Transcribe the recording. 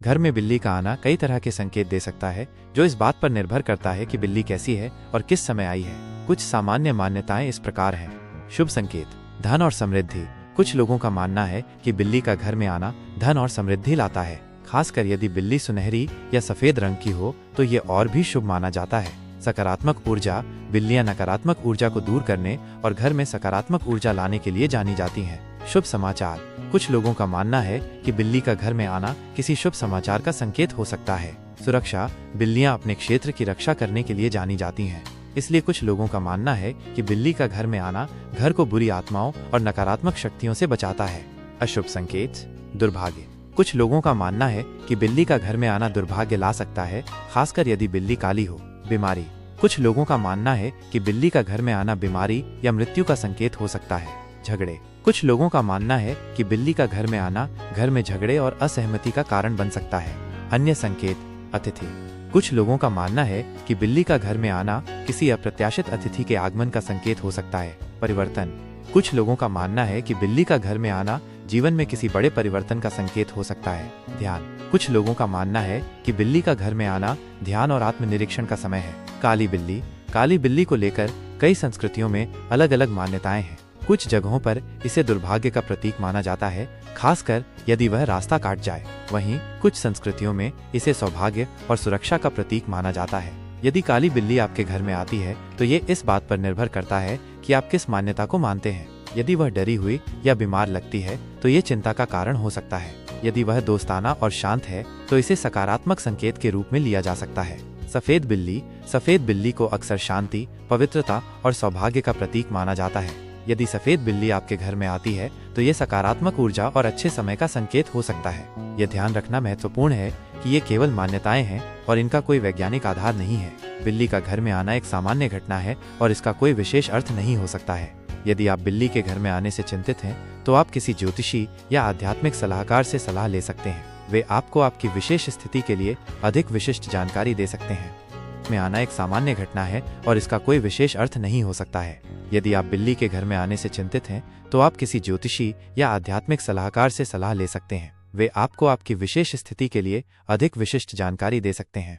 घर में बिल्ली का आना कई तरह के संकेत दे सकता है, जो इस बात पर निर्भर करता है कि बिल्ली कैसी है और किस समय आई है। कुछ सामान्य मान्यताएं इस प्रकार हैं। शुभ संकेत, धन और समृद्धि। कुछ लोगों का मानना है कि बिल्ली का घर में आना धन और समृद्धि लाता है। खासकर यदि बिल्ली सुनहरी या सफेद रंग की हो तो ये और भी शुभ माना जाता है। सकारात्मक ऊर्जा। बिल्लियां नकारात्मक ऊर्जा को दूर करने और घर में सकारात्मक ऊर्जा लाने के लिए जानी जाती हैं। शुभ समाचार। कुछ लोगों का मानना है कि बिल्ली का घर में आना किसी शुभ समाचार का संकेत हो सकता है। सुरक्षा। बिल्लियां अपने क्षेत्र की रक्षा करने के लिए जानी जाती हैं, इसलिए कुछ लोगों का मानना है कि बिल्ली का घर में आना घर को बुरी आत्माओं और नकारात्मक शक्तियों से बचाता है। अशुभ संकेत। दुर्भाग्य। कुछ लोगों का मानना है कि बिल्ली का घर में आना दुर्भाग्य ला सकता है, खासकर यदि बिल्ली काली हो। बीमारी। कुछ लोगों का मानना है कि बिल्ली का घर में आना बीमारी या मृत्यु का संकेत हो सकता है। झगड़े। कुछ लोगों का मानना है कि बिल्ली का घर में आना घर में झगड़े और असहमति का कारण बन सकता है। अन्य संकेत। अतिथि। कुछ लोगों का मानना है कि बिल्ली का घर में आना किसी अप्रत्याशित अतिथि के आगमन का संकेत हो सकता है। परिवर्तन। कुछ लोगों का मानना है कि बिल्ली का घर में आना जीवन में किसी बड़े परिवर्तन का संकेत हो सकता है। ध्यान। कुछ लोगों का मानना है कि बिल्ली का घर में आना ध्यान और आत्मनिरीक्षण का समय है। काली बिल्ली। काली बिल्ली को लेकर कई संस्कृतियों में अलग अलग मान्यताएं हैं। कुछ जगहों पर इसे दुर्भाग्य का प्रतीक माना जाता है, खासकर यदि वह रास्ता काट जाए। वहीं कुछ संस्कृतियों में इसे सौभाग्य और सुरक्षा का प्रतीक माना जाता है। यदि काली बिल्ली आपके घर में आती है तो ये इस बात पर निर्भर करता है कि आप किस मान्यता को मानते हैं। यदि वह डरी हुई या बीमार लगती है तो ये चिंता का कारण हो सकता है। यदि वह दोस्ताना और शांत है तो इसे सकारात्मक संकेत के रूप में लिया जा सकता है। सफेद बिल्ली। सफेद बिल्ली को अक्सर शांति, पवित्रता और सौभाग्य का प्रतीक माना जाता है। यदि सफेद बिल्ली आपके घर में आती है तो ये सकारात्मक ऊर्जा और अच्छे समय का संकेत हो सकता है। यह ध्यान रखना महत्वपूर्ण है कि ये केवल मान्यताएं हैं और इनका कोई वैज्ञानिक आधार नहीं है। बिल्ली का घर में आना एक सामान्य घटना है और इसका कोई विशेष अर्थ नहीं हो सकता है। यदि आप बिल्ली के घर में आने से चिंतित हैं तो आप किसी ज्योतिषी या आध्यात्मिक सलाहकार से सलाह ले सकते हैं। वे आपको आपकी विशेष स्थिति के लिए अधिक विशिष्ट जानकारी दे सकते हैं। में आना एक सामान्य घटना है और इसका कोई विशेष अर्थ नहीं हो सकता है। यदि आप बिल्ली के घर में आने से चिंतित हैं तो आप किसी ज्योतिषी या आध्यात्मिक सलाहकार से सलाह ले सकते हैं। वे आपको आपकी विशेष स्थिति के लिए अधिक विशिष्ट जानकारी दे सकते हैं।